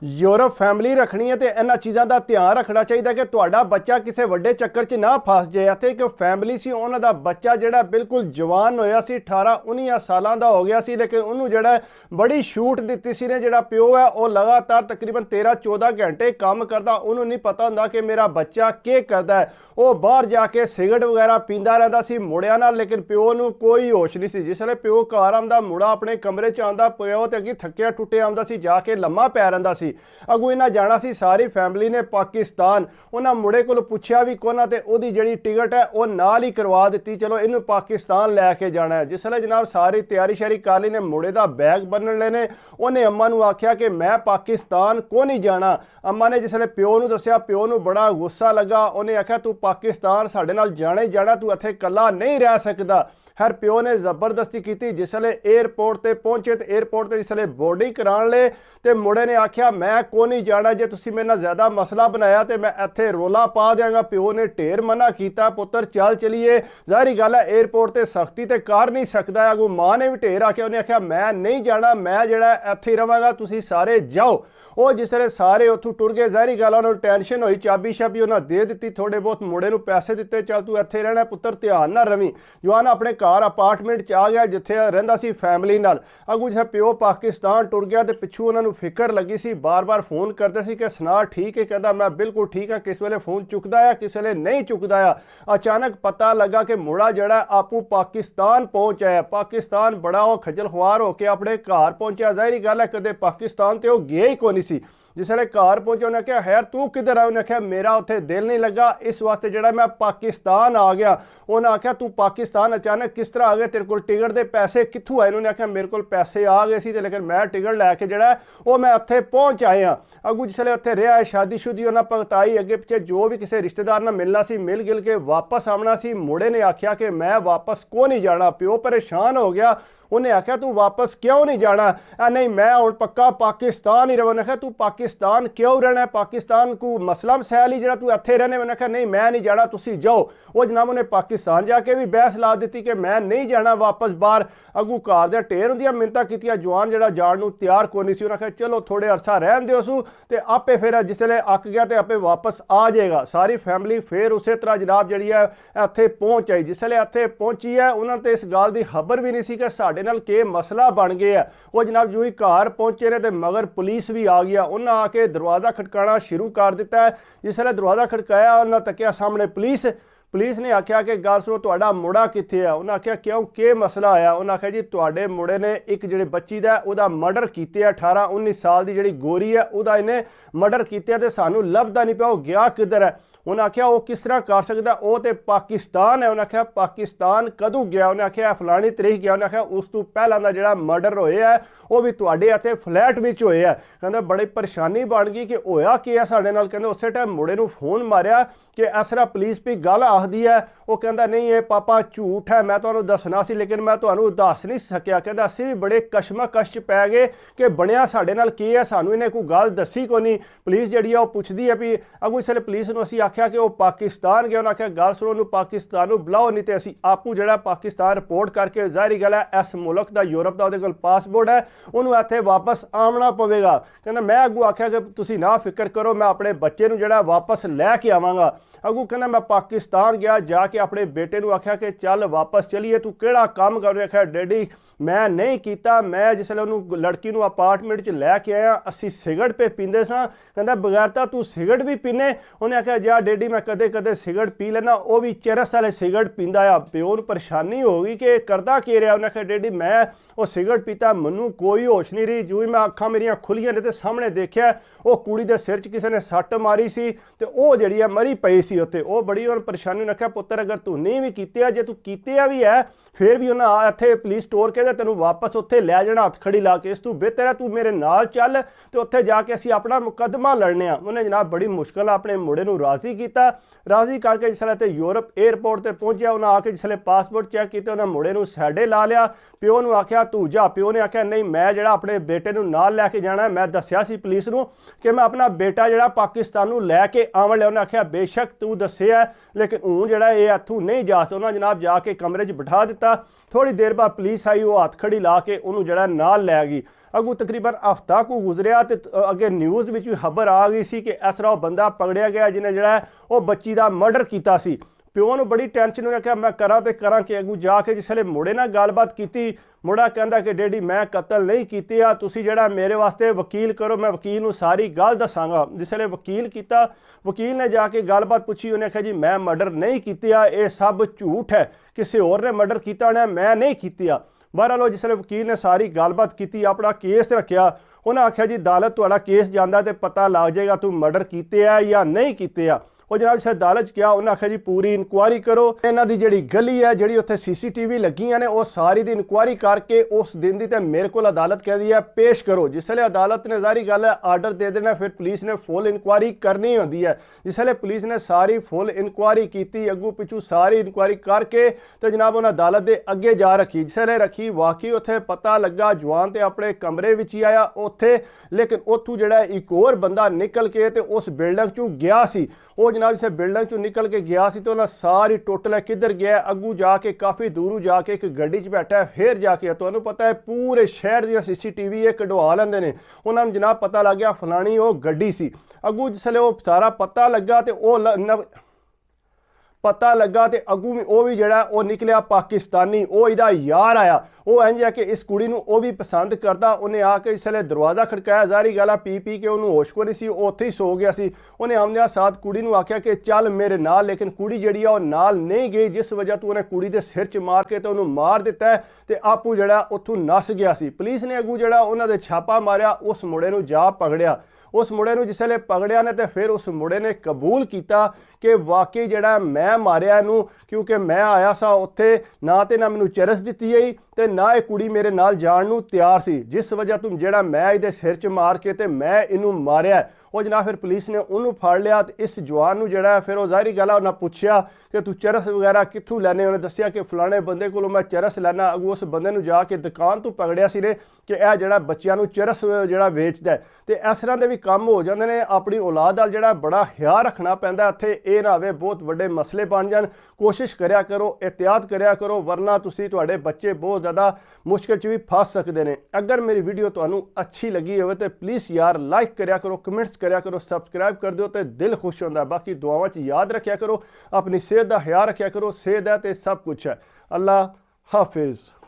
Europe family रखनी है तो इन्होंने चीज़ों का ध्यान रखना चाहिए कि ਤੁਹਾਡਾ ਬੱਚਾ ਕਿਸੇ ਵੱਡੇ ਚੱਕਰ 'ਚ ਨਾ ਫਸ ਜਾਏ। ਅਤੇ ਇੱਕ ਫੈਮਿਲੀ ਸੀ, ਉਹਨਾਂ ਦਾ ਬੱਚਾ ਜਿਹੜਾ ਬਿਲਕੁਲ ਜਵਾਨ ਹੋਇਆ ਸੀ, 18-19 ਸਾਲਾਂ ਦਾ ਹੋ ਗਿਆ ਸੀ, ਲੇਕਿਨ ਉਹਨੂੰ ਜਿਹੜਾ ਬੜੀ ਛੂਟ ਦਿੱਤੀ ਸੀ ਨੇ। ਜਿਹੜਾ ਪਿਓ ਹੈ ਉਹ ਲਗਾਤਾਰ ਤਕਰੀਬਨ 13-14 ਘੰਟੇ ਕੰਮ ਕਰਦਾ, ਉਹਨੂੰ ਨਹੀਂ ਪਤਾ ਹੁੰਦਾ ਕਿ ਮੇਰਾ ਬੱਚਾ ਕੀ ਕਰਦਾ ਹੈ। ਉਹ ਬਾਹਰ ਜਾ ਕੇ ਸਿਗਰਟ ਵਗੈਰਾ ਪੀਂਦਾ ਰਹਿੰਦਾ ਸੀ ਮੁੰਡਿਆਂ ਨਾਲ, ਲੇਕਿਨ ਪਿਓ ਨੂੰ ਕੋਈ ਹੋਸ਼ ਨਹੀਂ ਸੀ। ਜਿਸ ਵੇਲੇ ਪਿਓ ਘਰ ਆਉਂਦਾ, ਮੁੰਡਾ ਆਪਣੇ ਕਮਰੇ 'ਚ ਆਉਂਦਾ, ਪਿਓ ਤੇ ਅੱਗੇ ਥੱਕਿਆ ਟੁੱਟਿਆ ਆਉਂਦਾ ਸੀ, ਜਾ ਕੇ ਲੰਮਾ ਪੈ ਰਹਿੰਦਾ ਸੀ। अगू इन्हें जाना सी सारी फैमिली ने पाकिस्तान। उन्हें मुड़े को पूछा भी कोना ते ओदी जड़ी टिकट है वो नाल ही करवा दी, चलो इन्हू पाकिस्तान लैके जाना है। जिसले जनाब सारी तैयारी शैयारी कर ली ने, मुड़े का बैग बनन लेने, उन्हें अम्मा नू आख्या कि मैं पाकिस्तान को नहीं जाना। अम्मा ने जिसले प्यो नू दस्या, प्यो नू बड़ा गुस्सा लगा। उन्हें आख्या तू पाकिस्तान साडे नाल जाना ही जाना, तू इत्थे कल्ला नहीं रह सकदा। हर प्यो ने जबरदस्ती की। जिसले एयरपोर्ट ते पहुंचे तो एयरपोर्ट ते जिसले बोर्डिंग कराने ले तो मुड़े ने आख्या मैं को नहीं जाना, जे तुसी मेरे नाल ज़्यादा मसला बनाया तो मैं इत्थे रोला पा देंगा। प्यो ने ढेर मना किया, पुत्र चल चलीए। जाहिर गल है एयरपोर्ट ते सख्ती तो कर नहीं सकता। अगू माँ ने भी ढेर आख्या, उन्हें आख्या मैं नहीं जाना, मैं जड़ा इत्थे रवांगा, तुसी सारे जाओ। वो जिसले सारे उतों टुर गए, जाहिर गल उन्होंने टेंशन हुई, चाबी शाबी उन्हें दे दी, थोड़े बहुत मुड़े नू पैसे दिते, चल तू इत्थे रहना पुत्र, ध्यान ना रवी। जवान अपने घर अपार्टमेंट च आ गया जिथे रहिंदा सी फैमिली नाल। अगू जो प्यो पाकिस्तान टुर गया तो पिछू उन्होंने फिक्र लगी सी, बार बार फोन करते सी कि सुना ठीक है, कहता मैं बिल्कुल ठीक है। किस वेले फोन चुकदा है, किस वेले नहीं चुकदा है। अचानक पता लगा कि मुड़ा जड़ा आपू पाकिस्तान पहुंचा है। पाकिस्तान बड़ा वो खजल खुआर होकर अपने घर पहुंचा। जाहिर गल है कदे पाकिस्तान तो गया ही कोई नहीं सी। जिसले घर पहुंचे उन्हें कहा हैर तू किधर आया, उन्हें आख्या मेरा उत्थे दिल नहीं लगा, इस वास्ते जड़ा मैं पाकिस्तान आ गया। उन्हें आख्या तू पाकिस्तान अचानक किस तरह आ गया, तेरे को टिकट के पैसे कित्थों आए। उन्हें आख्या मेरे को पैसे आ गए सी, लेकिन मैं टिकट लैके जड़ा वो मैं उत्थे पहुंच आया। अगू जिसले उत्थे रहा, शादी शुदी उन्हें भगताई, अगे पिछे जो भी किसी रिश्तेदार नाल मिलना सी, मिल गिल के वापस आना सी। मुड़े ने आख्या कि मैं वापस को नहीं जाना। प्यो परेशान हो गया, उन्हें आख्या तू वापस क्यों नहीं जाना। नहीं मैं हुण पक्का पाकिस्तान ही रवां। उन्हें आख्या तू पाकिस्तान क्यों रहना है, पाकिस्तान को मसला मसैल ही जरा तू इत्थे रहने। उन्हें आख्या नहीं मैं नहीं जाना, तुसी जाओ। वो जनाब उन्हें पाकिस्तान जाके भी बहस ला दी कि मैं नहीं जाना वापस बाहर। अगू घर दे ढेर होंदियां मिन्नतां कीतियां, जवान जड़ा जाण नूं तैयार कोई नहीं सी। उन्हें आख्या चलो थोड़े अरसा रहन दिओ सू ते आपे फिर जिसले अक गया तो आपे वापस आ जाएगा। सारी फैमिली फिर उस तरह जनाब जी है इत्थे पहुंच आई। जिसले इत्थे पहुंची है उन्होंने तो इस गल की खबर भी नहीं सी कि साडे नाल के मसला बन गया। वो जनाब जो ही घर पहुंचे ने तो मगर पुलिस भी आ गया। उन्हें आके दरवाज़ा खटकाना शुरू कर दिता है। जिसले दरवाज़ा खटकाया उन्हें तकिया सामने पुलिस ने आख्या कि गल सुनो तुहाडा मुड़ा कित्थे है। उन्हें आख्या क्यों के मसला आया। उन्हें आख्या जी तुहाडे मुड़े ने एक जिहड़े बच्ची दा उहदा मर्डर कीते 18-19 साल की जिहड़ी गोरी है उहदा इन्हें मर्डर कीते ते सानू लभदा नहीं पिया, वो गया किधर है। उन्हें आख्या वो किस तरह कर सकता, वो तो पाकिस्तान है। उन्हें आख्या पाकिस्तान कदों गया। उन्हें आख्या फलानी तरीक गया। उन्हें आख्या उस तो पहला का जो मर्डर होए है वो भी तुहाडे इत्थे फ्लैट में होए है। कहते बड़ी परेशानी बन गई कि होया की है साडे नाल। कहते उस टाइम मुड़े नूं फोन मारिया कि इस तरह पुलिस भी गल आखदी है। वो कहता नहीं ये पापा झूठ है, मैं तुहानूं दसना सी लेकिन मैं तुहानूं दस नहीं सकिया। कहता असीं भी बड़े कशमकश पै गए कि बनिया साडे नाल की है, सानूं इन्हें कोई गल दसी कोई नहीं। पुलिस जिहड़ी है वो पुछदी है भी अगू इसले पुलिस नूं असीं आख्या कि वो पाकिस्तान गया। उन्हें आख्या गल सुनो उन्होंने पाकिस्तान बुलाओ, नहीं तो असीं आपू जिहड़ा पाकिस्तान रिपोर्ट करके जाहिर गल है इस मुल्क का यूरोप का उहदे कोल पासपोर्ट है, उन्होंने इत्थे वापस आना पवेगा। कहना मैं अगू आख्या कि तुसीं ना फिक्र करो, मैं अपने बच्चे नूं जिहड़ा वापस लैके आवांगा। अगू कहना मैं पाकिस्तान गया, जाके अपने बेटे नूं आख्या कि चल वापस चलीए, तू किहड़ा काम कर रहा। आख्या डैडी मैं नहीं किया, मैं जिसले उन्होंने लड़की नूं अपार्टमेंट च लैके आया असीं सिगरट पे पींदे सां। कहता बगैर तो तू सिगरट भी पीने। उन्हें आख्या जा डैडी मैं कदे कदे सिगरट पी लेना, वो भी चरस वाले सिगरट पींदा आ। प्यो नूं परेशानी हो गई कि करदा की रहा। उन्हें आख्या डैडी मैं वो सिगरट पीता, मैनू कोई होश नहीं रही। जो ही मैं अखां मेरियां खुलियां ने तो सामने देखिया वो कुड़ी दे सिर च किसी ने सट्ट मारी सी ते वो जिहड़ी है मरी पई सी उत्ते। वो बड़ी उन्हें परेशानी। उन्हें आख्या पुत्तर अगर तू नहीं भी कीते, जे तू कीते भी है फिर भी उन्हें इत्थे पुलिस स्टोर के तेनों वापस उत्थे लै जाना हथ खड़ी ला के। इस तू बेहतर है तू मेरे नाल चल तो उत्थे जाके असीं अपना मुकदमा लड़ने आ। उन्हें जनाब बड़ी मुश्किल अपने मुंडे नूं राजी किया। राजी करके जिसले तो यूरोप एयरपोर्ट पर पहुंचा उन्हें आके जिसले पासपोर्ट चैक किया उन्हें मुंडे नूं साइडे ला लिया। प्यो नूं आख्या तू जा। प्यो ने आख्या नहीं मैं जिहड़ा अपने बेटे नूं नाल लैके जाना है, मैं दस्सिया सी पुलिस नूं कि मैं अपना बेटा जिहड़ा पाकिस्तान नूं लैके आवन लिया। उन्हें आख्या बेशक तू दस्सिया लेकिन हूँ जिहड़ा ये इत्थों नहीं जा सकदा। उन्हें जनाब जाके कमरे च बिठा दिता। थोड़ी देर बाद पुलिस आई, वो हथ खड़ी ला के उन्होंने जड़ा नाल लै गई। अगू तकरीबन हफ्ता को गुजरिया तो अगे न्यूज़ में भी खबर आ गई सी कि इस तरह बंदा पकड़िया गया जिन्हें जड़ा वो बच्ची का मर्डर किया सी। प्यो नूं बड़ी टेंशन होई कि मैं करा तो करा कि अगू जाके जिसले मुड़े नाल गलबात की, मुड़ा कहंदा कि डैडी मैं कतल नहीं कीता, तुसी जड़ा मेरे वास्ते वकील करो, मैं वकील नूं सारी गल दसांगा। जिसले वकील किया, वकील ने जाके गलबात पूछी, उन्हें कहा जी मैं मर्डर नहीं किया, ये सब झूठ है, किसी होर ने मर्डर किया होना, मैं नहीं किया। बहरहाल जिसले वकील ने सारी गलबात की, अपना केस रखिया, उन्हें आख्या जी अदालत तुहाडा केस जांदा ते पता लग जाएगा तू मर्डर किया या नहीं किया। वो जनाब जिस अदालत गया, उन्हें आख्या जी पूरी इंक्वायरी करो, इन्हां दी जिहड़ी गली है जिहड़ी उत्थे CCTV लगियां ने वो सारी दी इंक्वायरी करके उस दिन दी ते मेरे को अदालत कहदी है पेश करो। जिसले अदालत ने जारी गल है आर्डर दे देना, फिर पुलिस ने फुल इंक्वायरी करनी होंदी है। जिसले पुलिस ने सारी फुल इंक्वायरी की, अगू पिछू सारी इंक्वायरी करके तो जनाब उन्हें अदालत के अगे जा रखी। जिसले रखी वाकई उत्थे पता लगा जवान तो अपने कमरे विच ही आया उत्थे, लेकिन उत्थों जिहड़ा एक होर बंदा निकल के ते उस बिल्डिंग चों गया सी। वो जनाब जिसे बिल्डिंग चों निकल के गया सी तो उन्हें सारी टोटल है किधर गया, अगू जाके काफ़ी दूर जाके एक गड्डी च बैठा है, फिर जाके तुहानूं पता है पूरे शहर दी CCTV ये कढवा लैंदे ने। उन्होंने जनाब पता लग गया फलानी वो गड्डी सी। अगू जिसले वो सारा पता लगा तो पता लगा तो अगू वो भी जड़ा वो निकलिया पाकिस्तानी, वो इहदा यार आया। वो इंज है कि इस कुड़ी नूं वो भी पसंद करता। उन्हें आके इसलिए दरवाज़ा खड़काया, जारी गल पी के उन्होंने होश को नहीं सी, उत्थे ही सो गया सी। उन्हें आमदिया साथ कुड़ी नूं आख्या कि चल मेरे नाल, लेकिन कुड़ी जिहड़ी आ नाल नहीं गई, जिस वजह तो उन्हें कुड़ी दे सिर च मार के तो उन्होंने मार दिता है ते आपू जड़ा उत्थों नस गया सी। पुलिस ने अगू जड़ा उन्हां दे छापा मारिया, उस मुड़े नूं जा पकड़िया। उस मुड़े नूं जिसले पकड़िया ने तो फिर उस मुड़े ने कबूल किया कि वाकई जड़ा मैं मारिया इनू, क्योंकि मैं आया सा उत्थे ना तो ना मैनू चरस दिती गई ते ना ये कुड़ी मेरे नाल जाण नूं तैयार सी, जिस वजह तुम जड़ा मैं इहदे सिर च मार के ते मैं इनू मारिया। वो जनाब फिर पुलिस ने उन्होंने फड़ लिया तो इस जवान नूं जड़ा फिर वो जाहिर गल उन्हें पूछया कि तू चरस वगैरह कित्थों लैने, उन्हें दसिया कि फलाने बंदे कोलों मैं चरस लैना। अगू उस बंदे नूं जाके दुकान तो पकड़िया सी ने कि यह जड़ा बच्चों नूं चरस जड़ा वेचदा है। तो इस तरह के भी काम हो जाते हैं। अपनी औलाद नाल जड़ा बड़ा ख्याल रखना पैंदा, इत्थे ये ना होवे बहुत वड्डे मसले बन जान। कोशिश करया करो, एहतियात करया करो, वरना तुसी तुहाडे बच्चे बहुत ज़्यादा मुश्किल च भी फस सकते हैं। अगर मेरी वीडियो तुहानूं अच्छी लगी हो तो प्लीज़ यार लाइक करया करो, कमेंट्स करया करो, सबसक्राइब कर दो तो दिल खुश होंदा। बाकी दुआवां च याद रखा करो, अपनी सेहत का ख्याल रखा करो, सेहत है तो सब कुछ है। अल्लाह हाफिज़।